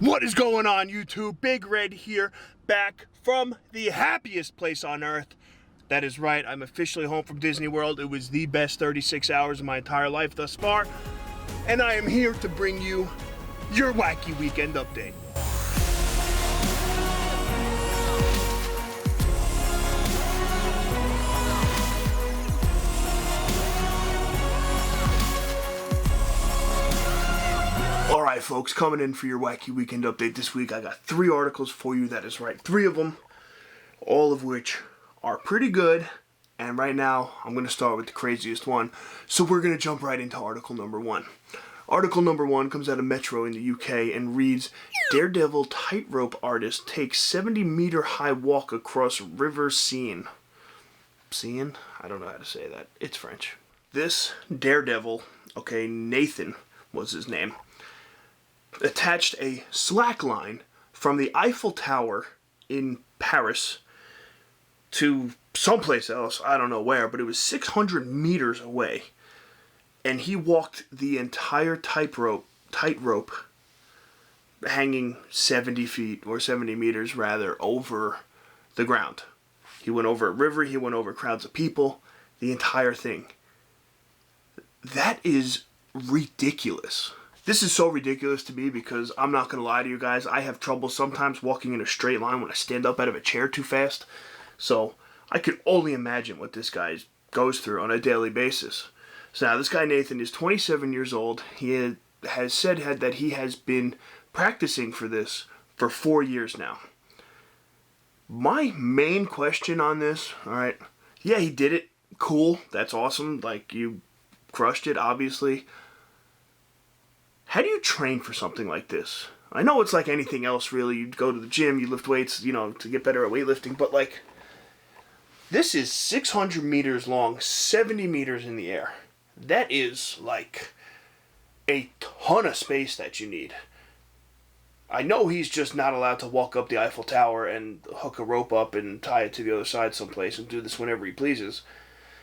What is going on, YouTube? Big Red here, back from the happiest place on earth. That is right, I'm officially home from Disney World. It was the best 36 hours of my entire life thus far. And I am here to bring you your wacky weekend update. Alright folks, coming in for your wacky weekend update this week. I got 3 articles for you, that is right, 3 of them, all of which are pretty good. And right now, I'm going to start with the craziest one. So we're going to jump right into article number 1. Article number 1 comes out of Metro in the UK and reads, Daredevil tightrope artist takes 70-meter high walk across River Seine. Seine? I don't know how to say that. It's French. This Daredevil, okay, Nathan was his name, attached a slack line from the Eiffel Tower in Paris to someplace else, I don't know where, but it was 600 meters away. And he walked the entire tightrope hanging 70 feet, or 70 meters rather, over the ground. He went over a river, he went over crowds of people, the entire thing. That is ridiculous. This is so ridiculous to me because I'm not going to lie to you guys. I have trouble sometimes walking in a straight line when I stand up out of a chair too fast. So I could only imagine what this guy goes through on a daily basis. So now this guy Nathan is 27 years old. He has said that he has been practicing for this for 4 years now. My main question on this, alright, yeah, he did it. Cool. That's awesome. Like, you crushed it, obviously. How do you train for something like this? I know it's like anything else, really. You go to the gym, you lift weights, you know, to get better at weightlifting. But, like, this is 600 meters long, 70 meters in the air. That is, like, a ton of space that you need. I know he's just not allowed to walk up the Eiffel Tower and hook a rope up and tie it to the other side someplace and do this whenever he pleases.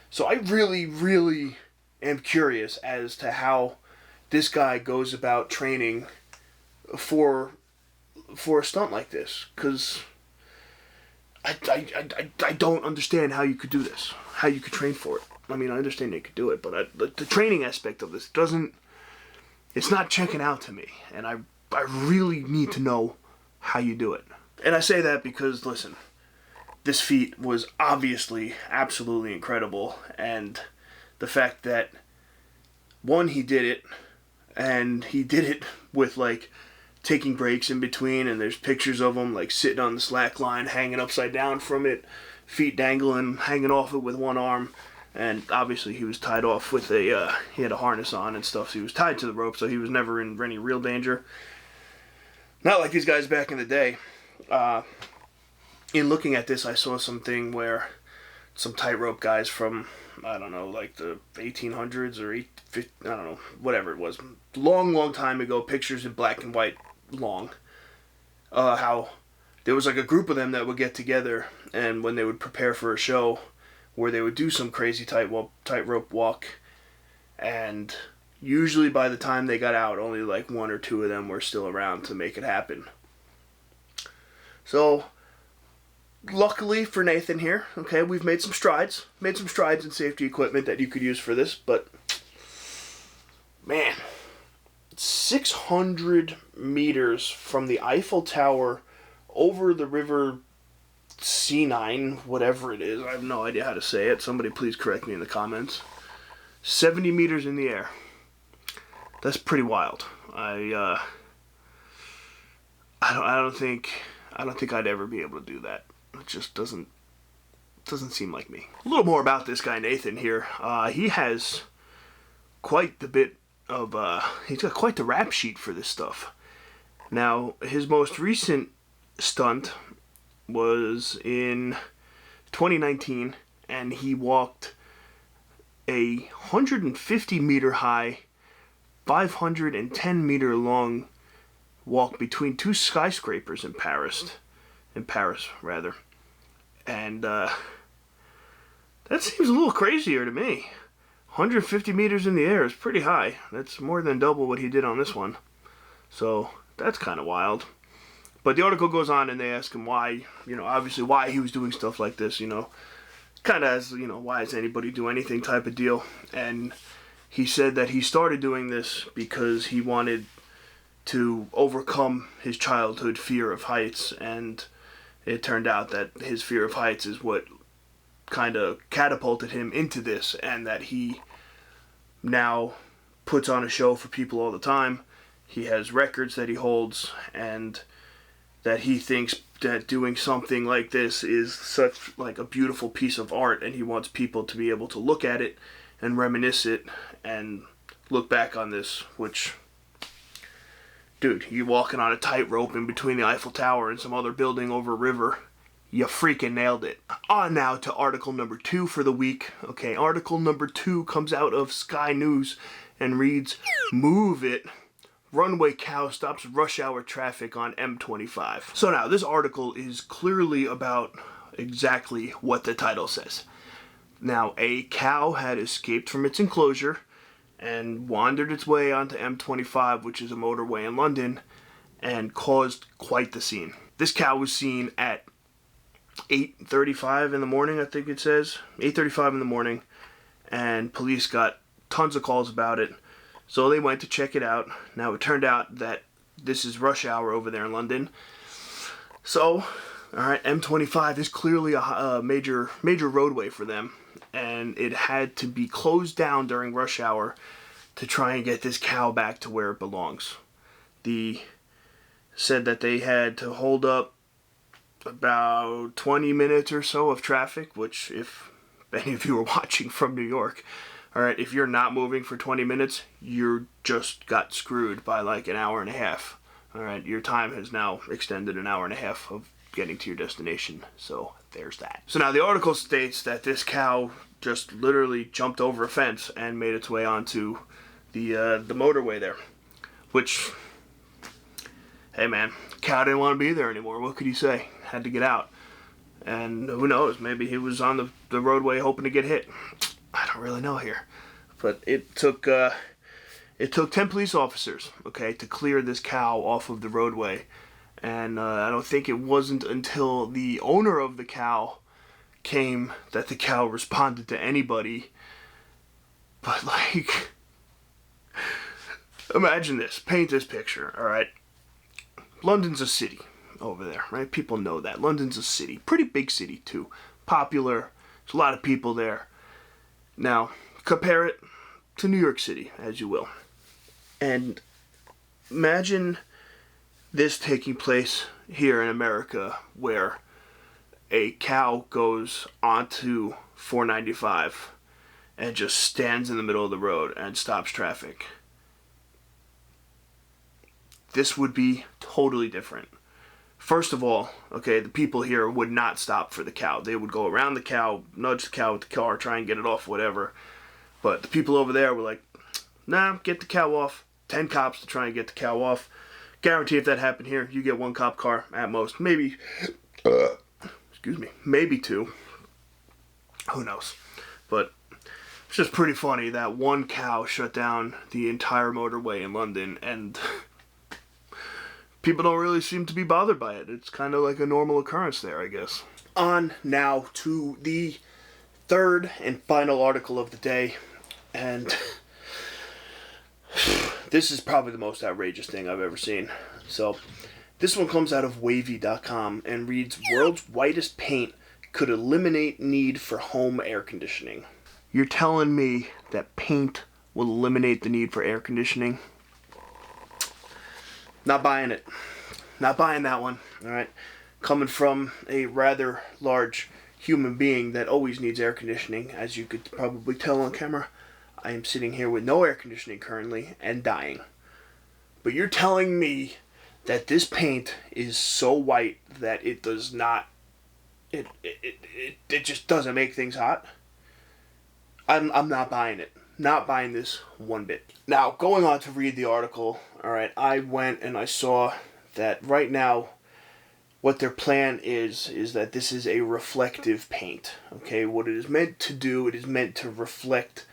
So I really, really am curious as to how this guy goes about training for a stunt like this, because I don't understand how you could do this, how you could train for it. I mean, I understand you could do it, but the training aspect of this it's not checking out to me, and I really need to know how you do it. And I say that because, listen, this feat was obviously absolutely incredible, and the fact that, one, he did it, and he did it with, like, taking breaks in between, and there's pictures of him, like, sitting on the slack line, hanging upside down from it, feet dangling, hanging off it with one arm, and obviously he was tied off with he had a harness on and stuff, so he was tied to the rope, so he was never in any real danger. Not like these guys back in the day. In looking at this, I saw something where some tightrope guys from, I don't know, like the 1800s or I don't know, whatever it was, long time ago, pictures in black and white, long, how there was like a group of them that would get together, and when they would prepare for a show where they would do some crazy tightrope walk, and usually by the time they got out, only like 1 or 2 of them were still around to make it happen. So luckily for Nathan here, okay, we've made some strides in safety equipment that you could use for this, but man, 600 meters from the Eiffel Tower over the river Seine, whatever it is, I have no idea how to say it, somebody please correct me in the comments, 70 meters in the air. That's pretty wild. I don't think I'd ever be able to do that. It just doesn't seem like me. A little more about this guy Nathan here. He has quite the bit of he's got quite the rap sheet for this stuff. Now, his most recent stunt was in 2019, and he walked a 150 meter high, 510 meter long walk between 2 skyscrapers in Paris, and that seems a little crazier to me. 150 meters in the air is pretty high. That's more than double what he did on this one. So that's kind of wild. But the article goes on and they ask him why, obviously why he was doing stuff like this, kind of as, why does anybody do anything type of deal. And he said that he started doing this because he wanted to overcome his childhood fear of heights, and it turned out that his fear of heights is what kind of catapulted him into this, and that he now puts on a show for people all the time. He has records that he holds, and that he thinks that doing something like this is such like a beautiful piece of art, and he wants people to be able to look at it and reminisce it and look back on this, which, dude, you walking on a tightrope in between the Eiffel Tower and some other building over a river. You freaking nailed it. On now to article number 2 for the week. Okay, article number 2 comes out of Sky News and reads, "Move it. Runway cow stops rush hour traffic on M25." So now, this article is clearly about exactly what the title says. Now, a cow had escaped from its enclosure and wandered its way onto M25, which is a motorway in London, and caused quite the scene. This cow was seen at 8:35 in the morning, I think it says. 8:35 in the morning, and police got tons of calls about it. So they went to check it out. Now, it turned out that this is rush hour over there in London. So, alright, M25 is clearly a major roadway for them, and it had to be closed down during rush hour to try and get this cow back to where it belongs. They said that they had to hold up about 20 minutes or so of traffic, which, if any of you are watching from New York, alright, if you're not moving for 20 minutes, you just got screwed by like an hour and a half. Alright, your time has now extended an hour and a half of getting to your destination, so there's that. So now the article states that this cow just literally jumped over a fence and made its way onto the motorway there, which, hey man, cow didn't want to be there anymore. What could he say? Had to get out. And who knows, maybe he was on the roadway hoping to get hit. I don't really know here. But it took 10 police officers, okay, to clear this cow off of the roadway. And I don't think it wasn't until the owner of the cow came that the cow responded to anybody. But like, imagine this, paint this picture, alright? London's a city over there, right? People know that. London's a city, pretty big city too. Popular, there's a lot of people there. Now, compare it to New York City, as you will. And imagine this taking place here in America, where a cow goes onto 495 and just stands in the middle of the road and stops traffic. This would be totally different. First of all, okay, the people here would not stop for the cow. They would go around the cow, nudge the cow with the car, try and get it off, whatever. But the people over there were like, nah, get the cow off. 10 cops to try and get the cow off. Guarantee if that happened here, you get 1 cop car at most. Maybe, maybe 2. Who knows? But it's just pretty funny that 1 cow shut down the entire motorway in London, and people don't really seem to be bothered by it. It's kind of like a normal occurrence there, I guess. On now to the third and final article of the day, and this is probably the most outrageous thing I've ever seen. So, this one comes out of wavy.com and reads, "World's whitest paint could eliminate need for home air conditioning." You're telling me that paint will eliminate the need for air conditioning? Not buying it. Not buying that one, alright? Coming from a rather large human being that always needs air conditioning, as you could probably tell on camera, I am sitting here with no air conditioning currently and dying. But you're telling me that this paint is so white that it does not, it just doesn't make things hot? I'm not buying it. Not buying this one bit. Now, going on to read the article, alright, I went and I saw that right now what their plan is that this is a reflective paint. Okay, what it is meant to do, it is meant to reflect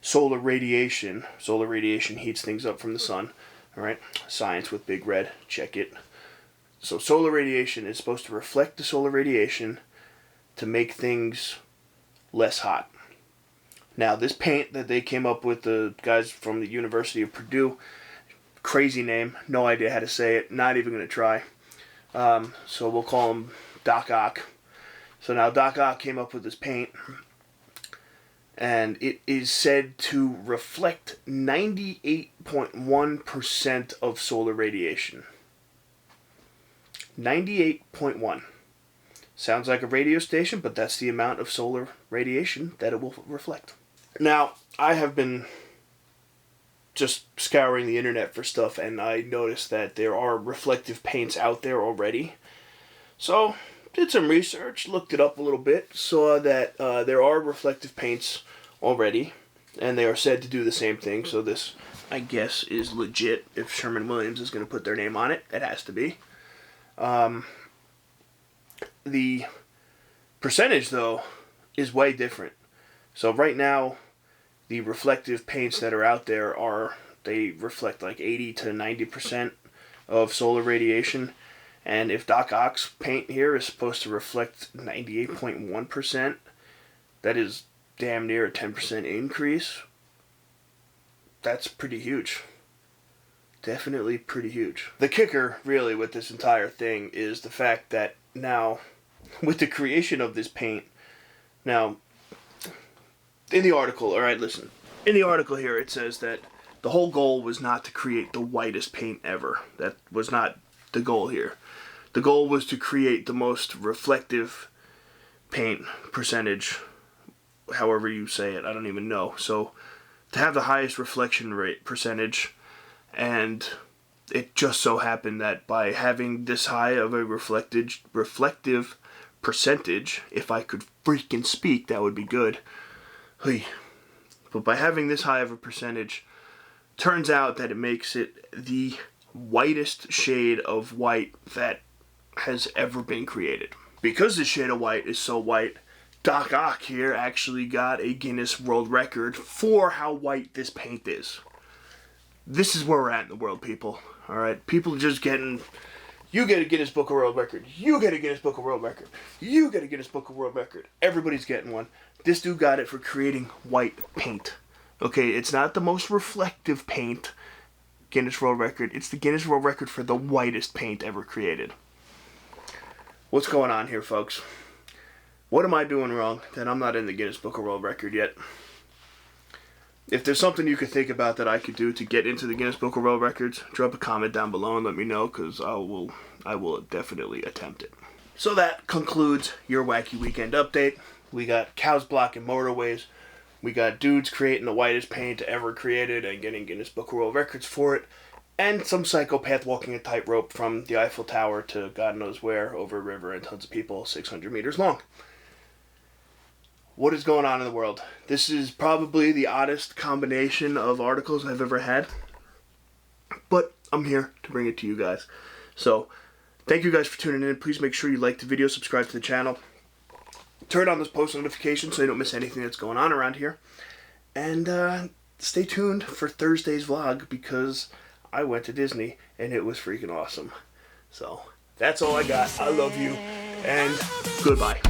solar radiation. Solar radiation heats things up from the sun. Alright, science with big red, check it. So solar radiation is supposed to reflect the solar radiation to make things less hot. Now this paint that they came up with, the guys from the University of Purdue, crazy name, no idea how to say it, not even going to try. So we'll call him Doc Ock. So now Doc Ock came up with this paint, and it is said to reflect 98.1% of solar radiation. 98.1. Sounds like a radio station, but that's the amount of solar radiation that it will reflect. Now, I have been just scouring the internet for stuff, and I noticed that there are reflective paints out there already. So, did some research, looked it up a little bit, saw that there are reflective paints already, and they are said to do the same thing. So this, I guess, is legit. If Sherwin-Williams is going to put their name on it, it has to be. The percentage, though, is way different. So right now, the reflective paints that are out there they reflect like 80 to 90% of solar radiation. And if Doc Ock's paint here is supposed to reflect 98.1%, that is damn near a 10% increase. That's pretty huge. Definitely pretty huge. The kicker, really, with this entire thing is the fact that now, with the creation of this paint, now, in the article, alright, listen. In the article here, it says that the whole goal was not to create the whitest paint ever. That was not the goal here. The goal was to create the most reflective paint percentage, however you say it, I don't even know. So, to have the highest reflection rate percentage, and it just so happened that by having this high of a reflective percentage, if I could freaking speak, that would be good. But by having this high of a percentage, turns out that it makes it the whitest shade of white that has ever been created. Because this shade of white is so white, Doc Ock here actually got a Guinness World Record for how white this paint is. This is where we're at in the world, people. Alright? People are just getting... You get a Guinness Book of World Record. You get a Guinness Book of World Record. You get a Guinness Book of World Record. Everybody's getting one. This dude got it for creating white paint. Okay, it's not the most reflective paint, Guinness World Record. It's the Guinness World Record for the whitest paint ever created. What's going on here, folks? What am I doing wrong that I'm not in the Guinness Book of World Record yet? If there's something you could think about that I could do to get into the Guinness Book of World Records, drop a comment down below and let me know, because I will definitely attempt it. So that concludes your Wacky Weekend update. We got cows blocking motorways. We got dudes creating the whitest paint ever created and getting Guinness Book of World Records for it. And some psychopath walking a tightrope from the Eiffel Tower to God knows where, over a river, and tons of people 600 meters long. What is going on in the world? This is probably the oddest combination of articles I've ever had. But I'm here to bring it to you guys. So, thank you guys for tuning in. Please make sure you like the video, subscribe to the channel. Turn on those post notifications so you don't miss anything that's going on around here. And stay tuned for Thursday's vlog, because I went to Disney and it was freaking awesome. So, that's all I got. I love you, and goodbye.